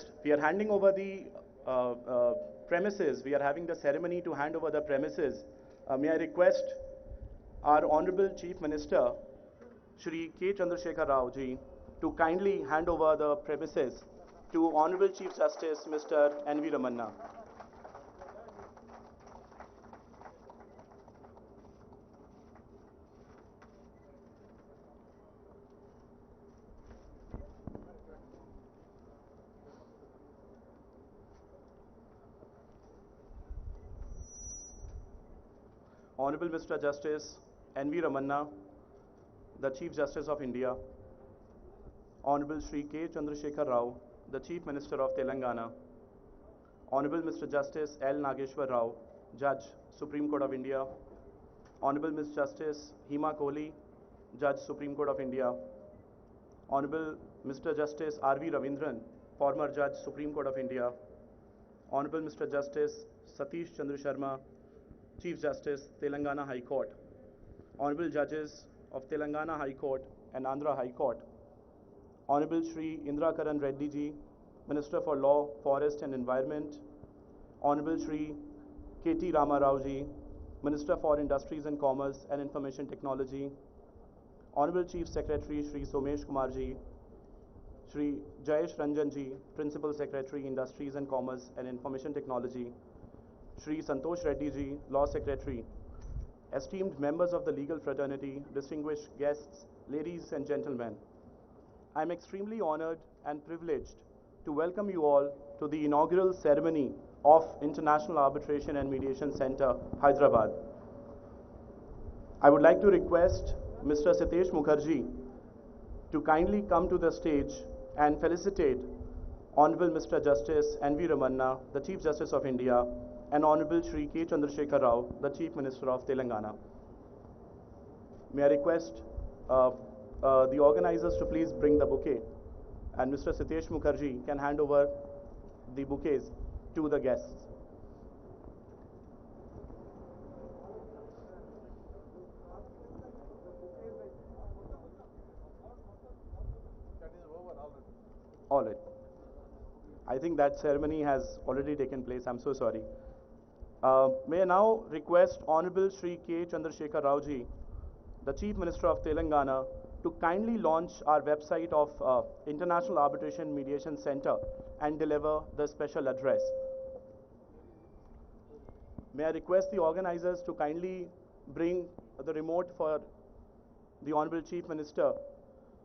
request, we are handing over the premises, we are having the ceremony to hand over the premises. May I request our Honorable Chief Minister, Shri K. Chandrasekhar Rao ji, to kindly hand over the premises to Honorable Chief Justice Mr. N.V. Ramanna. Honorable Mr. Justice N.V. Ramanna, the Chief Justice of India, Honorable Shri K. Chandrasekhar Rao, the Chief Minister of Telangana, Honorable Mr. Justice L. Nageshwar Rao, Judge, Supreme Court of India, Honorable Ms. Justice Hema Kohli, Judge, Supreme Court of India, Honorable Mr. Justice R.V. Ravindran, former Judge, Supreme Court of India, Honorable Mr. Justice Satish Chandra Sharma, Chief Justice, Telangana High Court, Honorable Judges of Telangana High Court and Andhra High Court, Honorable Shri Indra Karan Reddy ji, Minister for Law, Forest and Environment, Honorable Shri K.T. Rama Rao ji, Minister for Industries and Commerce and Information Technology, Honorable Chief Secretary Shri Somesh Kumar ji, Shri Jayesh Ranjan ji, Principal Secretary, Industries and Commerce and Information Technology, Shri Santosh Reddy ji, Law Secretary, esteemed members of the legal fraternity, distinguished guests, ladies and gentlemen, I am extremely honored and privileged to welcome you all to the inaugural ceremony of International Arbitration and Mediation Center, Hyderabad. I would like to request Mr. Sitesh Mukherjee to kindly come to the stage and felicitate Honorable Mr. Justice N.V. Ramanna, the Chief Justice of India, and Honorable Shri K. Chandrasekhar Rao, the Chief Minister of Telangana. May I request the organizers to please bring the bouquet, and Mr. Sitesh Mukherjee can hand over the bouquets to the guests. All right. I think that ceremony has already taken place. I'm so sorry. May I now request Honorable Shri K. Chandrasekhar Rao ji, the Chief Minister of Telangana, to kindly launch our website of International Arbitration Mediation Center and deliver the special address. May I request the organizers to kindly bring the remote for the Honorable Chief Minister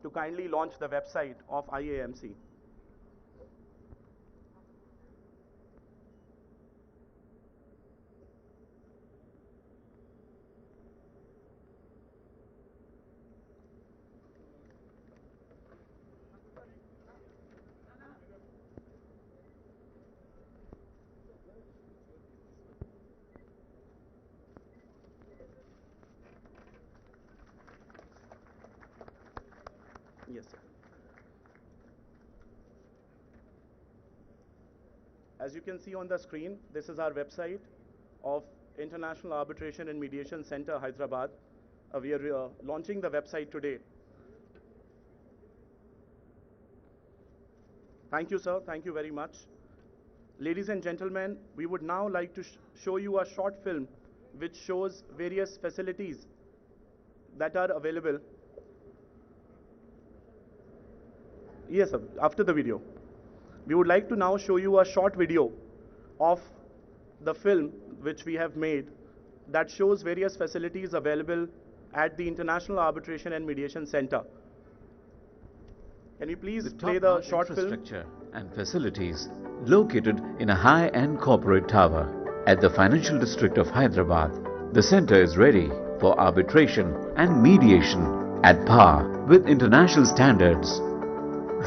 to kindly launch the website of IAMC. Yes, sir. As you can see on the screen, this is our website of International Arbitration and Mediation Center, Hyderabad. We are launching the website today. Thank you, sir. Thank you very much. Ladies and gentlemen, we would now like to show you a short film which shows various facilities that are available. Yes, sir, after the video. We would like to now show you a short video of the film which we have made that shows various facilities available at the International Arbitration and Mediation Center. Can you please play the short film? Infrastructure and facilities located in a high-end corporate tower at the financial district of Hyderabad. The center is ready for arbitration and mediation at par with international standards.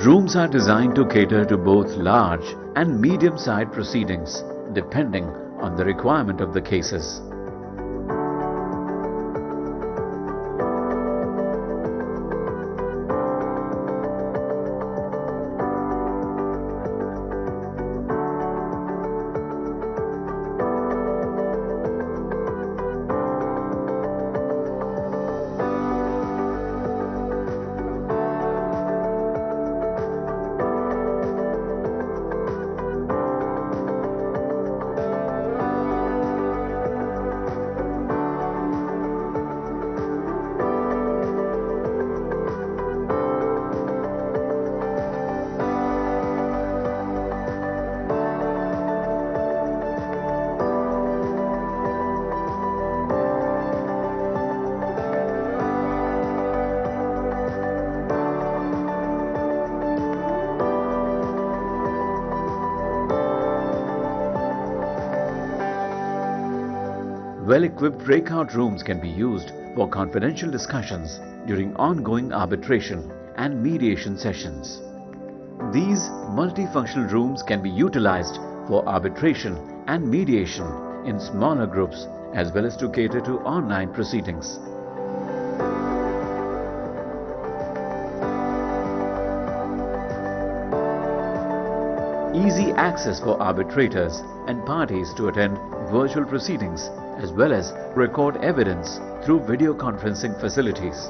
Rooms are designed to cater to both large and medium-sized proceedings, depending on the requirement of the cases. Well-equipped breakout rooms can be used for confidential discussions during ongoing arbitration and mediation sessions. These multifunctional rooms can be utilized for arbitration and mediation in smaller groups as well as to cater to online proceedings. Easy access for arbitrators and parties to attend virtual proceedings as well as record evidence through video conferencing facilities.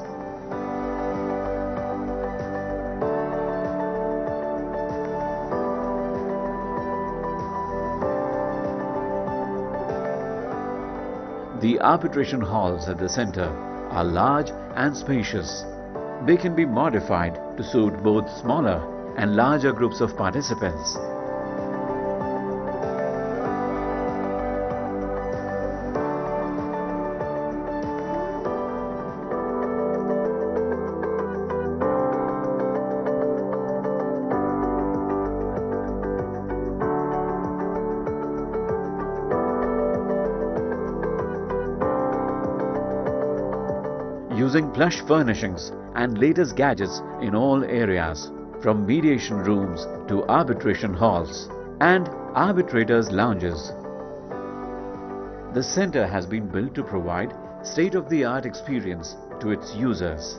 The arbitration halls at the center are large and spacious. They can be modified to suit both smaller and larger groups of participants. Using plush furnishings and latest gadgets in all areas, from mediation rooms to arbitration halls and arbitrators' lounges. The center has been built to provide state-of-the-art experience to its users.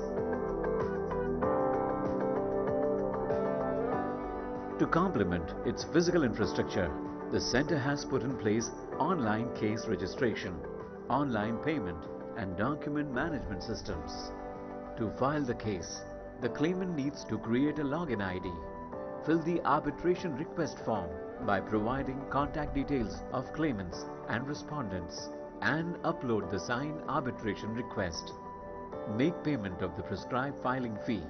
To complement its physical infrastructure, the center has put in place online case registration, online payment and document management systems. To file the case, the claimant needs to create a login ID, fill the arbitration request form by providing contact details of claimants and respondents, and upload the signed arbitration request. Make payment of the prescribed filing fee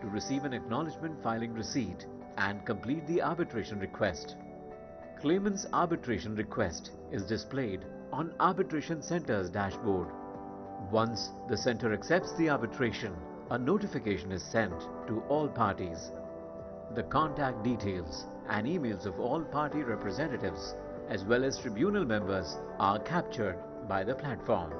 to receive an acknowledgement filing receipt and complete the arbitration request. Claimant's arbitration request is displayed on Arbitration Center's dashboard. Once the center accepts the arbitration, a notification is sent to all parties. The contact details and emails of all party representatives as well as tribunal members are captured by the platform.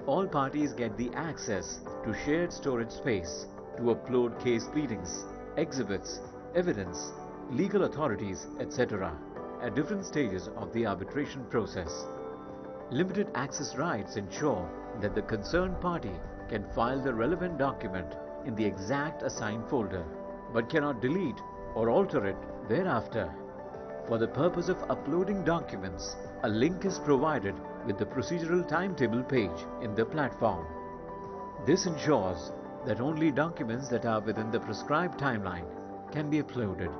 All parties get the access to shared storage space to upload case pleadings, exhibits, evidence, legal authorities, etc. at different stages of the arbitration process. Limited access rights ensure that the concerned party can file the relevant document in the exact assigned folder, but cannot delete or alter it thereafter. For the purpose of uploading documents, a link is provided with the procedural timetable page in the platform. This ensures that only documents that are within the prescribed timeline can be uploaded.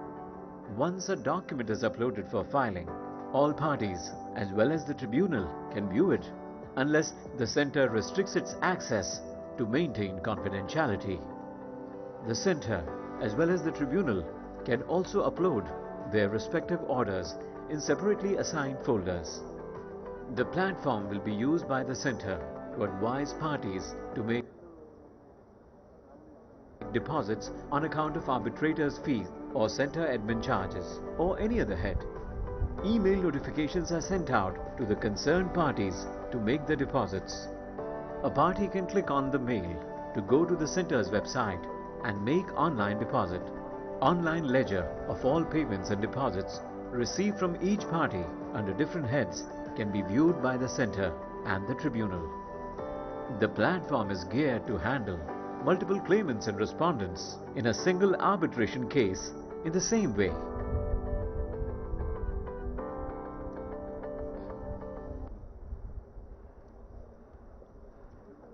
Once a document is uploaded for filing, all parties as well as the tribunal can view it unless the center restricts its access to maintain confidentiality. The center as well as the tribunal can also upload their respective orders in separately assigned folders. The platform will be used by the center to advise parties to make deposits on account of arbitrators' fees or center admin charges or any other head. Email notifications are sent out to the concerned parties to make the deposits. A party can click on the mail to go to the center's website and make online deposit. Online ledger of all payments and deposits received from each party under different heads can be viewed by the center and the tribunal. The platform is geared to handle multiple claimants and respondents in a single arbitration case in the same way.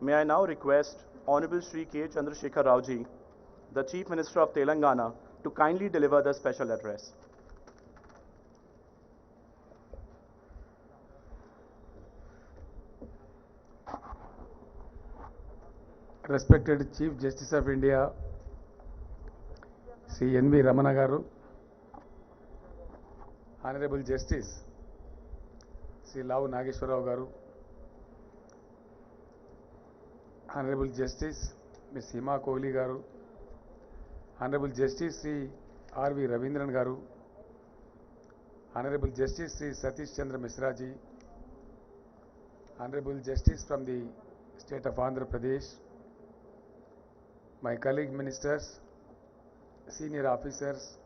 May I now request Honorable Shri K. Chandrasekhar Rao Ji, the Chief Minister of Telangana, to kindly deliver the special address. Respected Chief Justice of India, Sri N.V. Ramana Garu, Honorable Justice Sri Lau Nageshwara Rao Garu, Honorable Justice Ms. Hima Kohli Garu, Honorable Justice Sri R.V. Ravindran Garu, Honorable Justice Sri Satish Chandra Misra Ji, Honorable Justice from the State of Andhra Pradesh, my colleague ministers, senior officers,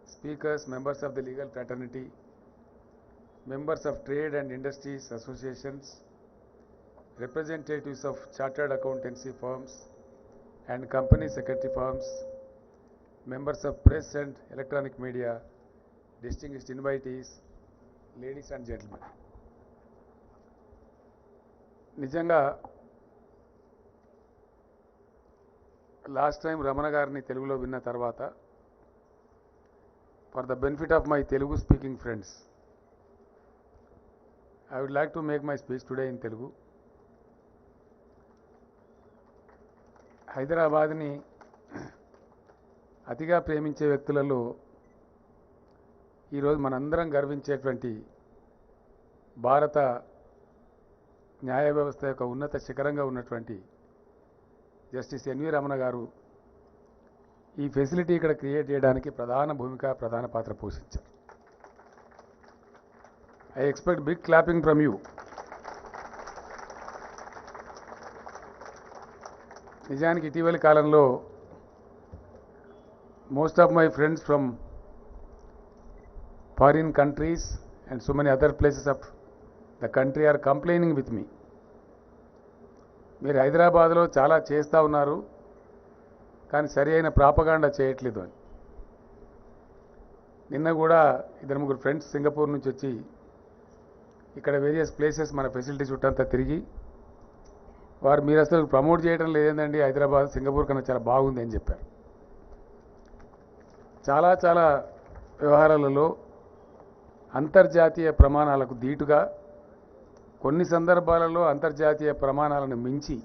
speakers, members of the legal fraternity, members of trade and industries associations, representatives of chartered accountancy firms and company secretary firms, members of press and electronic media, distinguished invitees, ladies and gentlemen. నిజంగా last time Ramana గారిని తెలుగులో విన్న తర్వాత for the benefit of my Telugu speaking friends I would like to make my speech today in Telugu. హైదరాబాద్ని అతిగా ప్రేమించే వ్యక్తులలో ఈరోజు మనందరం గర్వించేటువంటి భారత న్యాయ వ్యవస్థ యొక్క ఉన్నత శిఖరంగా ఉన్నటువంటి జస్టిస్ ఎన్వి రమణ గారు ఈ ఫెసిలిటీ ఇక్కడ క్రియేట్ చేయడానికి ప్రధాన పాత్ర పోషించారు. I expect big clapping from you. నిజానికి ఇటీవలి కాలంలో most of my friends from foreign countries and so many other places of the country are complaining with me. మీరు హైదరాబాద్లో చాలా చేస్తూ ఉన్నారు కానీ సరి అయిన ప్రాపగాండా చేయట్లేదు అని. నిన్న కూడా 2-3 ఫ్రెండ్స్ సింగపూర్ నుంచి వచ్చి ఇక్కడ వేరియస్ ప్లేసెస్ మన ఫెసిలిటీ చుట్టంతా తిరిగి వారు మీరు అసలు ప్రమోట్ చేయడం లేదండి, హైదరాబాద్ సింగపూర్ కన్నా చాలా బాగుంది అని చెప్పారు. చాలా వ్యవహారాలలో అంతర్జాతీయ ప్రమాణాలకు దీటుగా కొన్ని సందర్భాలలో అంతర్జాతీయ ప్రమాణాలను మించి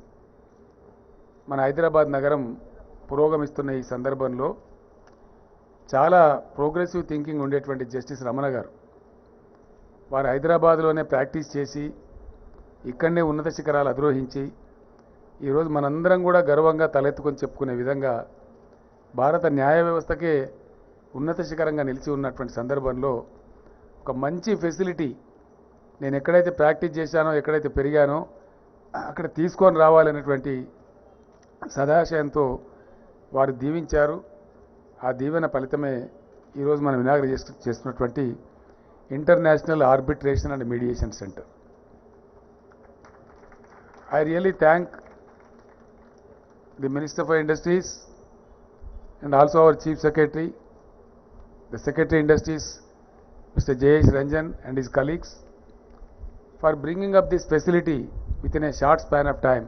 మన హైదరాబాద్ నగరం పురోగమిస్తున్న ఈ సందర్భంలో చాలా ప్రోగ్రెసివ్ థింకింగ్ ఉండేటువంటి జస్టిస్ రమణ గారు వారు హైదరాబాద్లోనే ప్రాక్టీస్ చేసి ఇక్కడనే ఉన్నత శిఖరాలు అధిరోహించి ఈరోజు మనందరం కూడా గర్వంగా తలెత్తుకొని చెప్పుకునే విధంగా భారత న్యాయ వ్యవస్థకే ఉన్నత శిఖరంగా నిలిచి ఉన్నటువంటి సందర్భంలో ఒక మంచి ఫెసిలిటీ నేను ఎక్కడైతే ప్రాక్టీస్ చేశానో ఎక్కడైతే పెరిగానో అక్కడ తీసుకొని రావాలనేటువంటి సదాశయంతో వారు దీవించారు. ఆ దీవెన ఫలితమే ఈరోజు మనం ఇనాగరేట్ చేస్తున్నటువంటి international arbitration and mediation centre. I really thank the minister for industries and also our chief secretary, the secretary industries Mr. J.S. Ranjan and his colleagues for bringing up this facility within a short span of time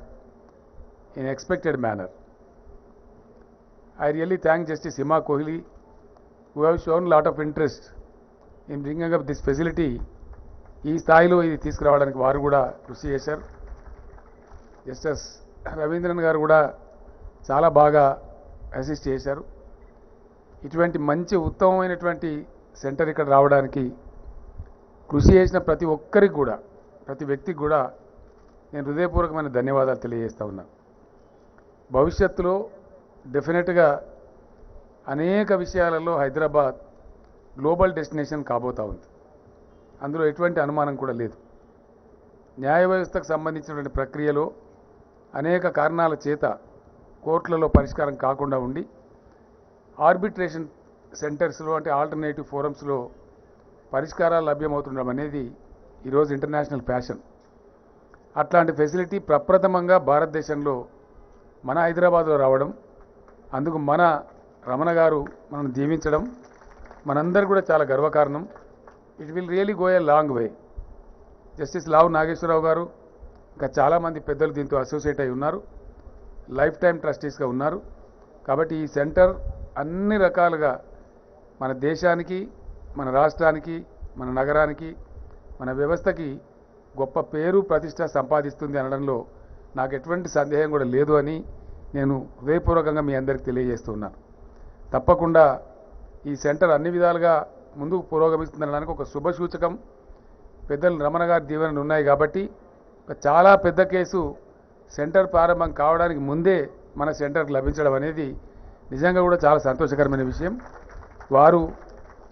in expected manner. I really thank Justice Seema Kohli who have shown a lot of interest in bringing up this facility. ఈ స్థాయిలో ఇది తీసుకురావడానికి వారు కూడా కృషి చేశారు. Justice Ravindran గారు కూడా చాలా బాగా అసిస్ట్ చేశారు. ఇటువంటి మంచి ఉత్తమమైనటువంటి సెంటర్ ఇక్కడ రావడానికి కృషి చేసిన ప్రతి ఒక్కరికి కూడా ప్రతి వ్యక్తికి కూడా నేను హృదయపూర్వకమైన ధన్యవాదాలు తెలియజేస్తా ఉన్నాను. భవిష్యత్తులో డెఫినెట్గా అనేక విషయాలలో హైదరాబాద్ గ్లోబల్ డెస్టినేషన్ కాబోతా ఉంది. అందులో ఎటువంటి అనుమానం కూడా లేదు. న్యాయ వ్యవస్థకు సంబంధించినటువంటి ప్రక్రియలో అనేక కారణాల చేత కోర్టులలో పరిష్కారం కాకుండా ఉండి ఆర్బిట్రేషన్ సెంటర్స్లో అంటే ఆల్టర్నేటివ్ ఫోరమ్స్లో పరిష్కారాలు లభ్యమవుతుండడం అనేది ఈరోజు ఇంటర్నేషనల్ ఫ్యాషన్. అట్లాంటి ఫెసిలిటీ ప్రప్రథమంగా భారతదేశంలో మన హైదరాబాద్లో రావడం, అందుకు మన రమణ గారు మనం దీవించడం మనందరూ కూడా చాలా గర్వకారణం. It will really go a long way. Justice Lavu Nageswara Rao గారు ఇంకా చాలామంది పెద్దలు దీంతో అసోసియేట్ అయి ఉన్నారు, లైఫ్ టైం ట్రస్టీస్గా ఉన్నారు. కాబట్టి ఈ సెంటర్ అన్ని రకాలుగా మన దేశానికి, మన రాష్ట్రానికి, మన నగరానికి, మన వ్యవస్థకి గొప్ప పేరు ప్రతిష్ట సంపాదిస్తుంది అనడంలో నాకు ఎటువంటి సందేహం కూడా లేదు అని నేను హృదయపూర్వకంగా మీ అందరికీ తెలియజేస్తున్నాను. తప్పకుండా ఈ సెంటర్ అన్ని విధాలుగా ముందుకు పురోగమిస్తుందనడానికి ఒక శుభ సూచకం పెద్దలు రమణ గారి దీవెనలు ఉన్నాయి. కాబట్టి చాలా పెద్ద కేసు సెంటర్ ప్రారంభం కావడానికి ముందే మన సెంటర్కి లభించడం అనేది నిజంగా కూడా చాలా సంతోషకరమైన విషయం. వారు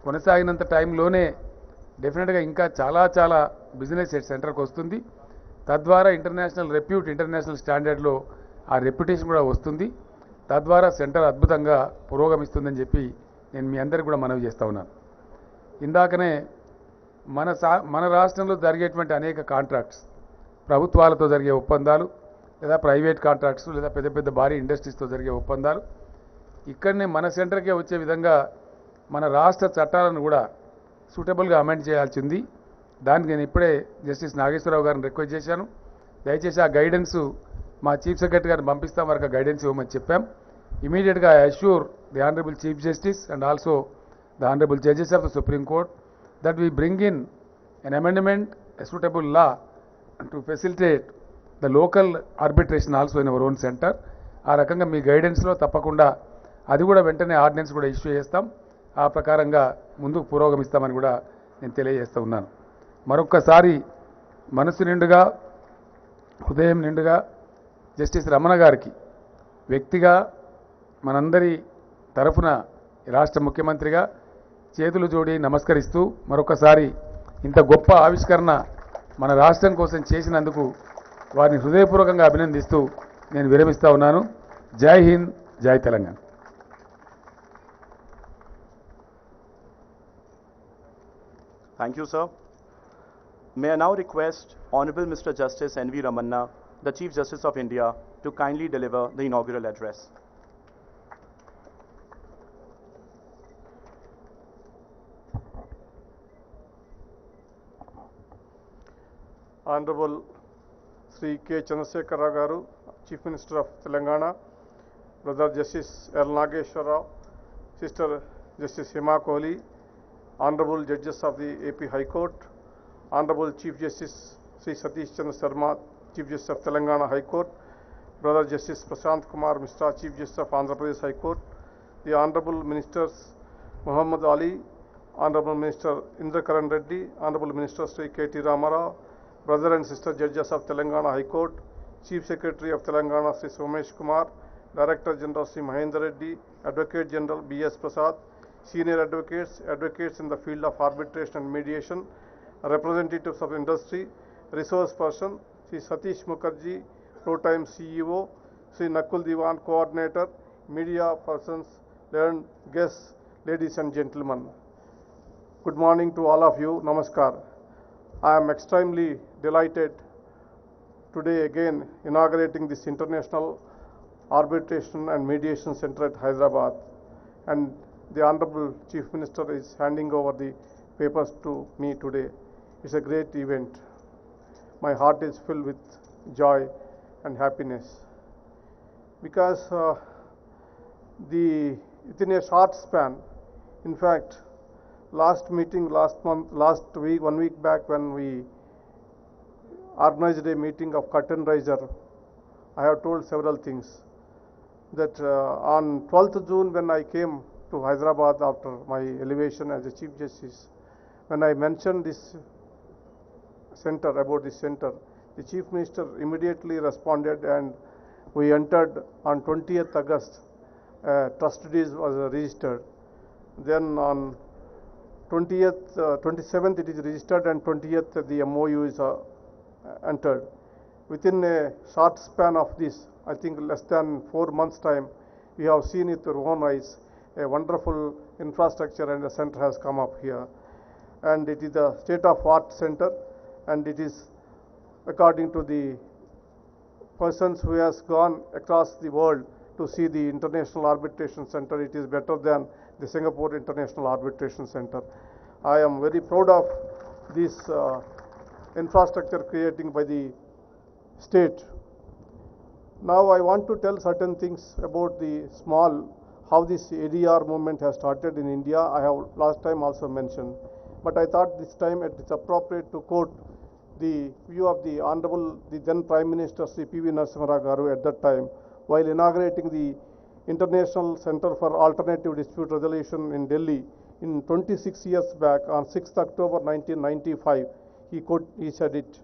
కొనసాగినంత టైంలోనే డెఫినెట్గా ఇంకా చాలా బిజినెస్ సెంటర్కి వస్తుంది. తద్వారా ఇంటర్నేషనల్ స్టాండర్డ్లో ఆ రెప్యుటేషన్ కూడా వస్తుంది. తద్వారా సెంటర్ అద్భుతంగా పురోగమిస్తుందని చెప్పి నేను మీ అందరికీ కూడా మనవి చేస్తూ ఉన్నాను. ఇందాకనే మన రాష్ట్రంలో జరిగేటువంటి అనేక కాంట్రాక్ట్స్, ప్రభుత్వాలతో జరిగే ఒప్పందాలు లేదా ప్రైవేట్ కాంట్రాక్ట్స్ లేదా పెద్ద పెద్ద భారీ ఇండస్ట్రీస్తో జరిగే ఒప్పందాలు ఇక్కడనే మన సెంటర్కే వచ్చే విధంగా మన రాష్ట్ర చట్టాలను కూడా సూటబుల్గా అమెండ్ చేయాల్సి ఉంది. దానికి నేను ఇప్పుడే జస్టిస్ నాగేశ్వరరావు గారిని రిక్వెస్ట్ చేశాను. దయచేసి ఆ గైడెన్స్ మా చీఫ్ సెక్రటరీ గారిని పంపిస్తాం, వరకు గైడెన్స్ ఇవ్వమని చెప్పాం. ఇమీడియట్గా I assure the honourable chief justice and also the honourable judges of the supreme court that we bring in an amendment, a suitable law to facilitate the local arbitration also in our own center. ఆ రకంగా మీ గైడెన్స్లో తప్పకుండా అది కూడా వెంటనే ordinance కూడా issue చేస్తాం. ఆ ప్రకారంగా ముందుకు పురోగమిస్తామని కూడా నేను తెలియజేస్తూ ఉన్నాను. మరొక్కసారి మనసు నిండుగా హృదయం నిండుగా జస్టిస్ రమణ గారికి వ్యక్తిగా మనందరి తరఫున రాష్ట్ర ముఖ్యమంత్రిగా చేతులు జోడి నమస్కరిస్తూ మరొకసారి ఇంత గొప్ప ఆవిష్కరణ మన రాష్ట్రం కోసం చేసినందుకు వారిని హృదయపూర్వకంగా అభినందిస్తూ నేను విరమిస్తా ఉన్నాను. జై హింద్, జై Telangana. Thank you, sir. May I now request Honorable Mr. Justice N.V. Ramanna, the Chief Justice of India, to kindly deliver the inaugural address. Honorable Sri K. Chandrasekhar Rao Garu, Chief Minister of Telangana, Brother Justice L. Nageshwar Rao, Sister Justice Hema Kohli, Honorable Judges of the AP High Court, Honorable Chief Justice Sri Satish Chandra Sharma, Chief Justice of Telangana High Court, Brother Justice Prashant Kumar Mishra, Chief Justice of Andhra Pradesh High Court, the Honorable Ministers Muhammad Ali, Honorable Minister Indra Karan Reddy, Honorable Minister Sri K.T. Ramarao, Brother and Sister Judges of Telangana High Court, Chief Secretary of Telangana Sri Somesh Kumar, Director General Sri Mahendra Reddy, Advocate General B.S. Prasad, Senior Advocates, Advocates in the field of arbitration and mediation, representatives of industry, resource person, Sri Satish Mukherjee, Pro-Time CEO, Sri Nakul Diwan, Coordinator, media persons, learned guests, ladies and gentlemen. Good morning to all of you. Namaskar. I am extremely delighted today again inaugurating this International Arbitration and Mediation Center at Hyderabad, and the Honorable Chief Minister is handing over the papers to me today. It's a great event. My heart is filled with joy and happiness because within a short span, in fact, last meeting, last week, 1 week back, when we organized a meeting of curtain raiser, I have told several things. That on 12th June, when I came to Hyderabad after my elevation as a Chief Justice, when I mentioned this center, about this center, the Chief Minister immediately responded, and we entered on 20th August, trust deed was registered. Then on 27th it is registered, and 20th the MOU is entered. Within a short span of this, I think less than 4 months' time, we have seen it with our own eyes, a wonderful infrastructure and a center has come up here. And it is a state-of-art center, and it is, according to the persons who has gone across the world to see the International Arbitration Center, it is better than the Singapore International Arbitration Center. I am very proud of this infrastructure creating by the state. Now I want to tell certain things about how this ADR movement has started in India. I have last time also mentioned, but I thought this time it is appropriate to quote the view of the then Prime Minister Sri P.V. Narasimha Rao Garu at that time, while inaugurating the International Center for Alternative Dispute Resolution in Delhi in 26 years back on 6th October 1995. He said it.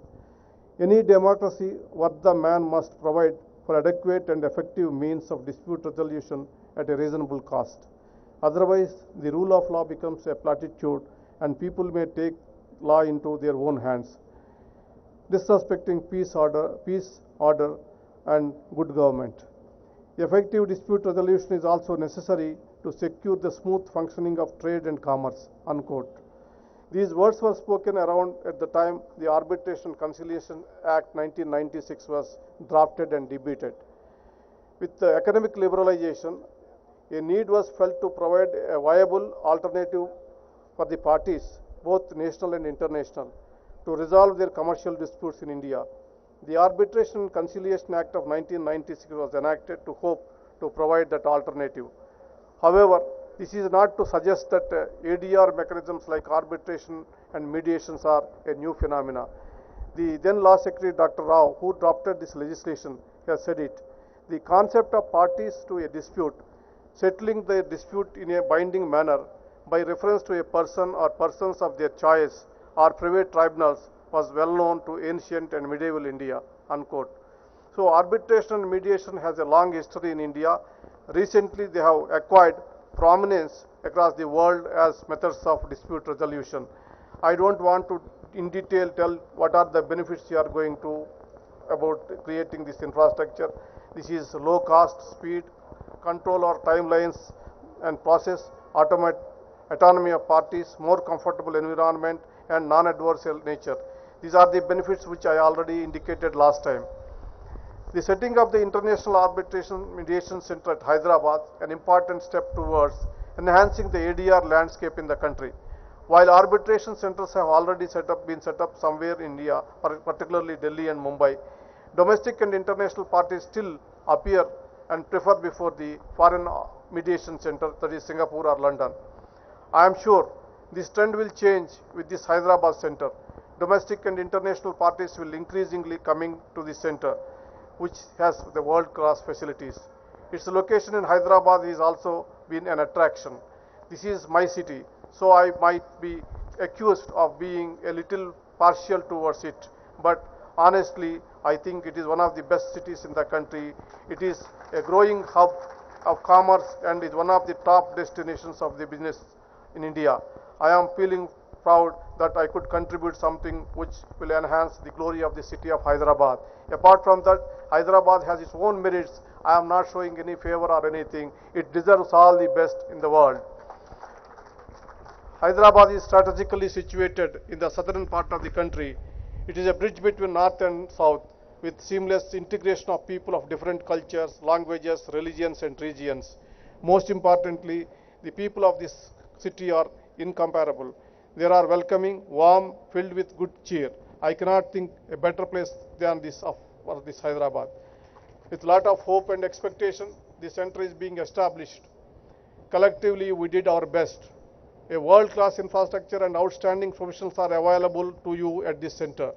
Any democracy worth the man must provide for adequate and effective means of dispute resolution at a reasonable cost. Otherwise, the rule of law becomes a platitude and people may take law into their own hands. disrespecting peace order and good government. Effective dispute resolution is also necessary to secure the smooth functioning of trade and commerce, unquote. These words were spoken around at the time the Arbitration Conciliation Act 1996 was drafted and debated. With the economic liberalization, a need was felt to provide a viable alternative for the parties, both national and international, to resolve their commercial disputes in India. The Arbitration and Conciliation Act of 1996 was enacted to hope to provide that alternative. However, this is not to suggest that ADR mechanisms like arbitration and mediations are a new phenomena. The then Law Secretary Dr. Rao, who drafted this legislation, has said it. The concept of parties to a dispute settling the dispute in a binding manner by reference to a person or persons of their choice or private tribunals was well known to ancient and medieval India, unquote. So arbitration and mediation has a long history in India. Recently, they have acquired prominence across the world as methods of dispute resolution. I don't want to in detail tell what are the benefits you are going to about creating this infrastructure. This is low cost, speed, control or timelines and process, autonomy of parties, more comfortable environment and non-adversarial nature. These are the benefits which I already indicated last time. The setting of the International Arbitration Mediation Center at Hyderabad, an important step towards enhancing the ADR landscape in the country. While arbitration centers have already been set up somewhere in India, particularly Delhi and Mumbai, domestic and international parties still appear and prefer before the foreign mediation center, that is Singapore or London. I am sure this trend will change with this Hyderabad center. Domestic and international parties will increasingly coming to this center, which has the world-class facilities. Its location in Hyderabad is also been an attraction. This is my city, so I might be accused of being a little partial towards it, but honestly, I think it is one of the best cities in the country. It is a growing hub of commerce and is one of the top destinations of the business in India. I am feeling proud that I could contribute something which will enhance the glory of the city of Hyderabad. Apart from that, Hyderabad has its own merits. I am not showing any favor or anything. It deserves all the best in the world. Hyderabad is strategically situated in the southern part of the country. It is a bridge between north and south with seamless integration of people of different cultures, languages, religions and regions. Most importantly, the people of this city are incomparable. They are welcoming, warm, filled with good cheer. I cannot think a better place than this for this Hyderabad. With a lot of hope and expectation, the center is being established. Collectively, we did our best. A world-class infrastructure and outstanding professionals are available to you at this center.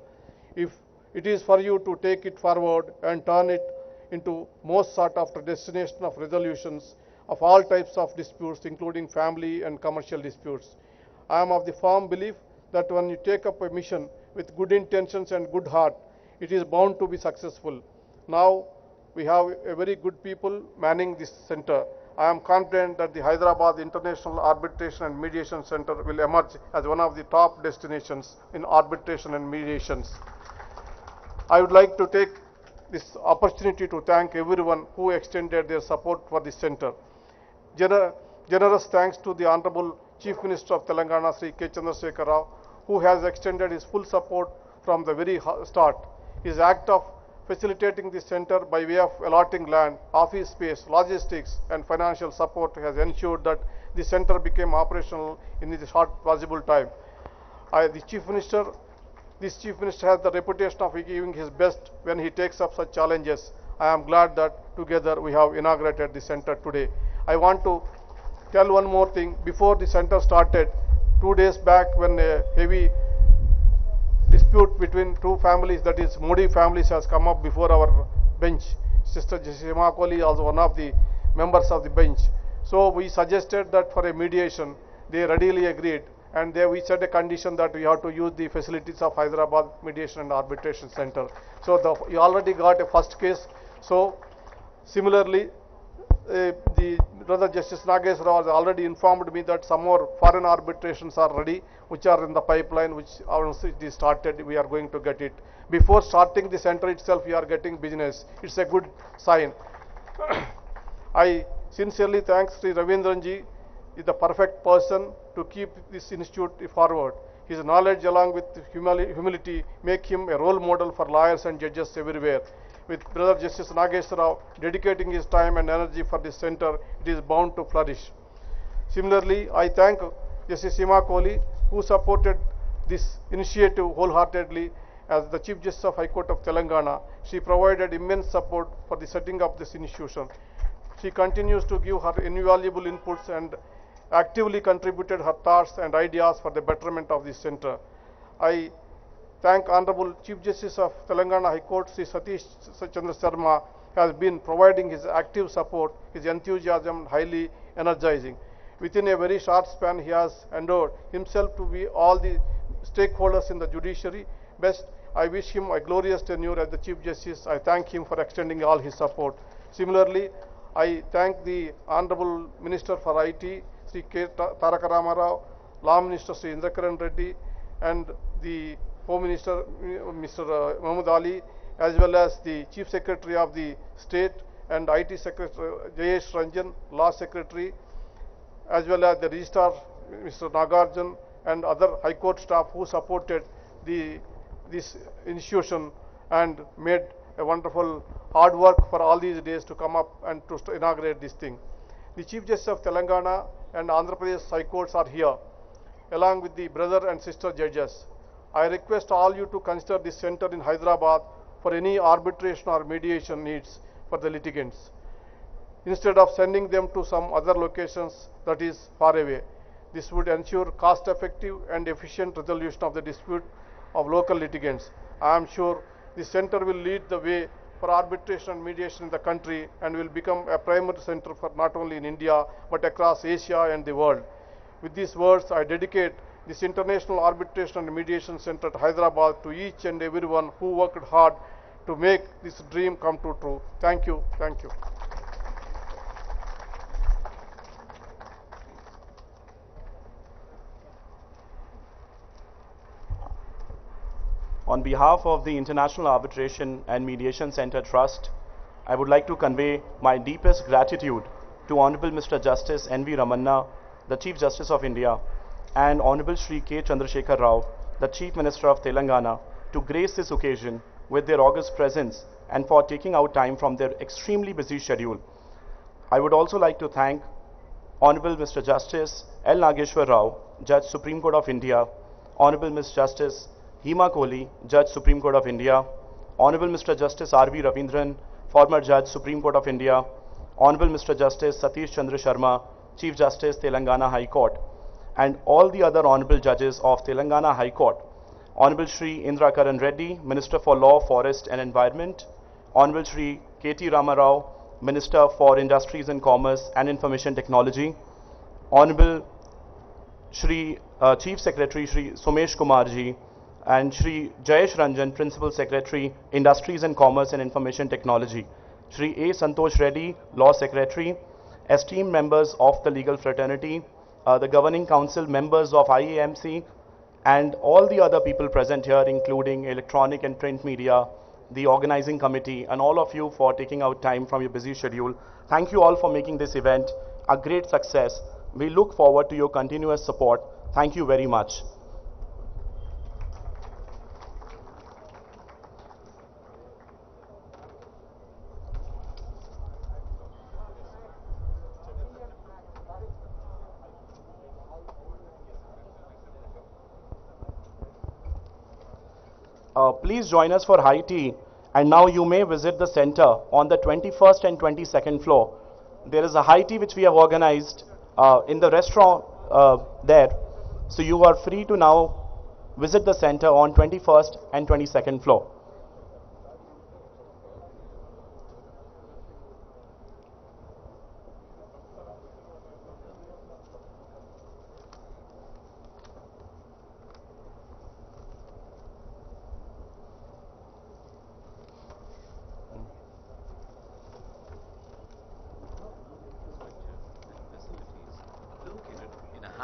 If it is for you to take it forward and turn it into most sought after destination of resolutions of all types of disputes, including family and commercial disputes. I am of the firm belief that when you take up a mission with good intentions and good heart, it is bound to be successful. Now, we have a very good people manning this center. I am confident that the Hyderabad International Arbitration and Mediation Center will emerge as one of the top destinations in arbitration and mediations. I would like to take this opportunity to thank everyone who extended their support for this center. Generous thanks to the Honorable Chief Minister of Telangana, Sri K. Chandrasekhar Rao, who has extended his full support from the very start. His act of facilitating the center by way of allotting land, office space, logistics and financial support has ensured that the center became operational in the short possible time. This Chief Minister has the reputation of giving his best when he takes up such challenges. I am glad that together we have inaugurated the center today. I want to tell one more thing. Before the center started, 2 days back, when a heavy dispute between two families, that is Modi families, has come up before our bench. Sister Hima Kohli is also one of the members of the bench. So we suggested that for a mediation, they readily agreed, and we set a condition that we have to use the facilities of Hyderabad Mediation and Arbitration Center. So you already got a first case. So similarly, the Brother Justice Nageswara has already informed me that some more foreign arbitrations are ready, which are in the pipeline, which once it is started, we are going to get it. Before starting the center itself, we are getting business. It's a good sign. I sincerely thank Sri Ravindranji, is the perfect person to keep this institute forward. His knowledge along with humility make him a role model for lawyers and judges everywhere. With Brother Justice Nageswara dedicating his time and energy for this center, it is bound to flourish. Similarly, I thank Justice Hima Kohli, who supported this initiative wholeheartedly as the Chief Justice of High Court of Telangana. She provided immense support for the setting up this institution. She continues to give her invaluable inputs and actively contributed her thoughts and ideas for the betterment of this center. I thank Honorable Chief Justice of Telangana High Court, Sri Satish Chandra Sharma, has been providing his active support, his enthusiasm highly energizing. Within a very short span, he has endured himself to be all the stakeholders in the judiciary. Best, I wish him a glorious tenure as the Chief Justice. I thank him for extending all his support. Similarly, I thank the Honorable Minister for IT, Sri K. Taraka Ramarao, Law Minister Sri Indrakaran Reddy, and the Home Minister Mr. Muhammad Ali, as well as the Chief Secretary of the State and IT Secretary Jayesh Ranjan, Law Secretary, as well as the Registrar Mr. Nagarjan and other High Court staff who supported this institution and made a wonderful hard work for all these days to come up and to inaugurate this thing. The Chief Justice of Telangana and Andhra Pradesh High Courts are here, along with the brother and sister judges. I request all you to consider this center in Hyderabad for any arbitration or mediation needs for the litigants, instead of sending them to some other locations that is far away. This would ensure cost-effective and efficient resolution of the dispute of local litigants. I am sure this center will lead the way for arbitration and mediation in the country and will become a primary center for not only in India but across Asia and the world. With these words, I dedicate this International Arbitration and Mediation Center at Hyderabad to each and everyone who worked hard to make this dream come true. Thank you. Thank you. On behalf of the International Arbitration and Mediation Center Trust, I would like to convey my deepest gratitude to Honorable Mr. Justice N.V. Ramanna, the Chief Justice of India, and Honorable Shri K. Chandrasekhar Rao, the Chief Minister of Telangana, to grace this occasion with their august presence and for taking out time from their extremely busy schedule. I would also like to thank Honorable Mr. Justice L. Nageshwar Rao, Judge Supreme Court of India, Honorable Ms. Justice Hima Kohli, Judge Supreme Court of India, Honorable Mr. Justice R.V. Ravindran, former Judge Supreme Court of India, Honorable Mr. Justice Satish Chandra Sharma, Chief Justice Telangana High Court, and all the other Honorable Judges of Telangana High Court, Honorable Shri Indrakaran Reddy, Minister for Law, Forest and Environment, Honorable Shri K.T. Ramarao, Minister for Industries and Commerce and Information Technology, Honorable Shri Chief Secretary Shri Somesh Kumarji, and Shri Jayesh Ranjan, Principal Secretary, Industries and Commerce and Information Technology, Shri A. Santosh Reddy, Law Secretary, esteemed members of the legal fraternity, the Governing Council, members of IAMC, and all the other people present here, including electronic and print media, the organizing committee, and all of you for taking out time from your busy schedule. Thank you all for making this event a great success. We look forward to your continuous support. Thank you very much. Please join us for high tea, and now you may visit the center on the 21st and 22nd floor. There is a high tea which we have organized in the restaurant there, so you are free to now visit the center on 21st and 22nd floor.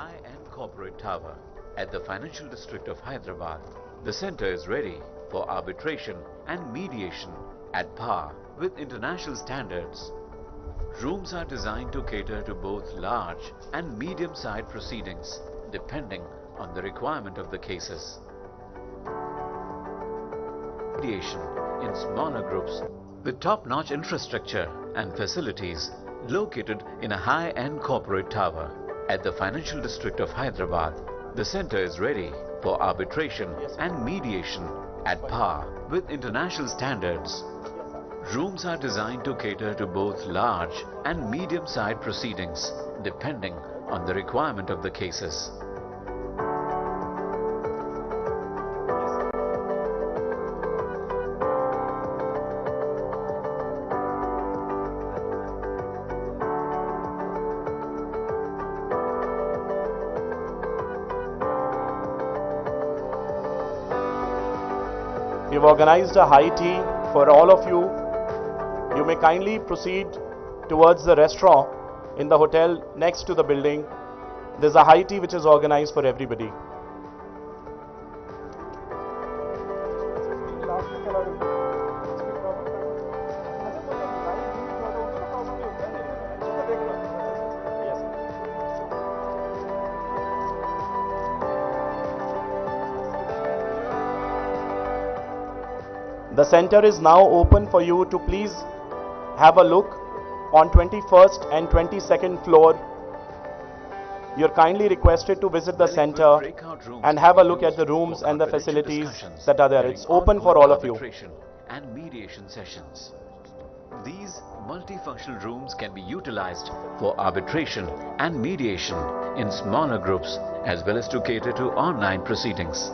high-end corporate tower at the financial district of Hyderabad. The center is ready for arbitration and mediation at par with international standards. Rooms are designed to cater to both large and medium-sized proceedings, depending on the requirement of the cases. Mediation in smaller groups with top-notch infrastructure and facilities located in a high-end corporate tower at the financial district of Hyderabad. The center is ready for arbitration and mediation at par with international standards. Rooms are designed to cater to both large and medium-sized proceedings, depending on the requirement of the cases. We've organized a high tea for all of you. You may kindly proceed towards the restaurant in the hotel next to the building. There's a high tea which is organized for everybody. The center is now open for you to please have a look on 21st and 22nd floor. You're kindly requested to visit the center and have a look at the rooms and the facilities that are there. It's open for all of you. Arbitration and mediation sessions. These multifunctional rooms can be utilized for arbitration and mediation in smaller groups as well as to cater to online proceedings.